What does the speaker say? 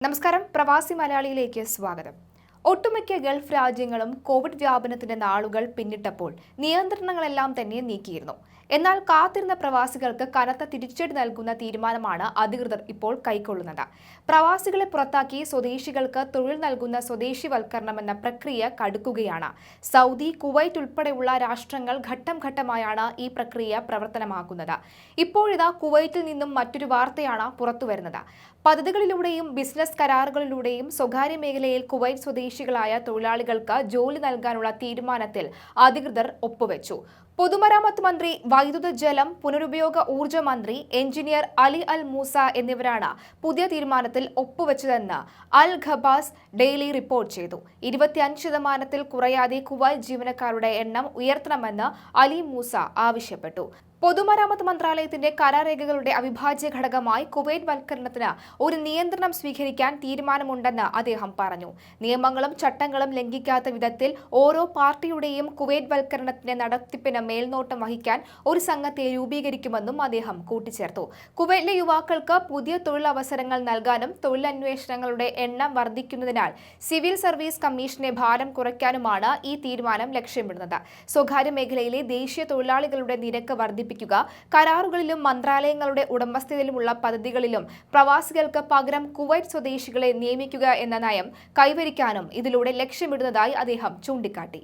നമസ്കാരം, പ്രവാസി മലയാളിയിലേക്ക് സ്വാഗതം. ഒട്ടുമിക്ക ഗൾഫ് രാജ്യങ്ങളും കോവിഡ് വ്യാപനത്തിന്റെ നാളുകൾ പിന്നിട്ടപ്പോൾ നിയന്ത്രണങ്ങളെല്ലാം തന്നെ നീക്കിയിരുന്നു. എന്നാൽ കാത്തിരുന്ന പ്രവാസികൾക്ക് കനത്ത തിരിച്ചടി നൽകുന്ന തീരുമാനമാണ് അധികൃതർ ഇപ്പോൾ കൈക്കൊള്ളുന്നത്. പ്രവാസികളെ പുറത്താക്കി സ്വദേശികൾക്ക് തൊഴിൽ നൽകുന്ന സ്വദേശിവൽക്കരണം എന്ന പ്രക്രിയ കടുക്കുകയാണ്. സൗദി, കുവൈറ്റ് ഉൾപ്പെടെയുള്ള രാഷ്ട്രങ്ങൾ ഘട്ടം ഘട്ടമായാണ് ഈ പ്രക്രിയ പ്രവർത്തനമാക്കുന്നത്. ഇപ്പോഴിതാ കുവൈറ്റിൽ നിന്നും മറ്റൊരു വാർത്തയാണ് പുറത്തുവരുന്നത്. പദ്ധതികളിലൂടെയും ബിസിനസ് കരാറുകളിലൂടെയും സ്വകാര്യ മേഖലയിൽ കുവൈറ്റ് സ്വദേശികളായ തൊഴിലാളികൾക്ക് ജോലി നൽകാനുള്ള തീരുമാനത്തിൽ അധികൃതർ ഒപ്പുവെച്ചു. പൊതുമരാമത്ത് മന്ത്രി, വൈദ്യുത ജലം, പുനരുപയോഗ ഊർജ്ജ മന്ത്രി എഞ്ചിനീയർ അലി അൽ മൂസ എന്നിവരാണ് പുതിയ തീരുമാനത്തിൽ ഒപ്പുവെച്ചതെന്ന് അൽ ഖബാസ് ഡെയിലി റിപ്പോർട്ട് ചെയ്തു. 25% കുറയാതെ കുവൈറ്റ് ജീവനക്കാരുടെ എണ്ണം ഉയർത്തണമെന്ന് അലി മൂസ ആവശ്യപ്പെട്ടു. പൊതുമരാമത്ത് മന്ത്രാലയത്തിന്റെ കരാരേഖകളുടെ അവിഭാജ്യ ഘടകമായി കുവൈറ്റ് വൽക്കരണത്തിന് ഒരു നിയന്ത്രണം സ്വീകരിക്കാൻ തീരുമാനമുണ്ടെന്ന് അദ്ദേഹം പറഞ്ഞു. നിയമങ്ങളും ചട്ടങ്ങളും ലംഘിക്കാത്ത വിധത്തിൽ ഓരോ പാർട്ടിയുടെയും കുവൈറ്റ് വൽക്കരണത്തിന്റെ നടത്തിപ്പിന് മേൽനോട്ടം വഹിക്കാൻ ഒരു സംഘത്തെ രൂപീകരിക്കുമെന്നും അദ്ദേഹം കൂട്ടിച്ചേർത്തു. കുവൈറ്റിലെ യുവാക്കൾക്ക് പുതിയ തൊഴിലവസരങ്ങൾ നൽകാനും തൊഴിലന്വേഷണങ്ങളുടെ എണ്ണം വർദ്ധിക്കുന്നതിനാൽ സിവിൽ സർവീസ് കമ്മീഷന്റെ ഭാരം കുറയ്ക്കാനുമാണ് ഈ തീരുമാനം ലക്ഷ്യമിടുന്നത്. സ്വകാര്യ മേഖലയിലെ ദേശീയ തൊഴിലാളികളുടെ നിരക്ക് വർദ്ധിപ്പിക്കുക, കരാറുകളിലും മന്ത്രാലയങ്ങളുടെ ഉടമസ്ഥതയിലുമുള്ള പദ്ധതികളിലും പ്രവാസികൾക്ക് പകരം കുവൈറ്റ് സ്വദേശികളെ നിയമിക്കുക എന്ന നയം കൈവരിക്കാനും ഇതിലൂടെ ലക്ഷ്യമിടുന്നതായി അദ്ദേഹം ചൂണ്ടിക്കാട്ടി.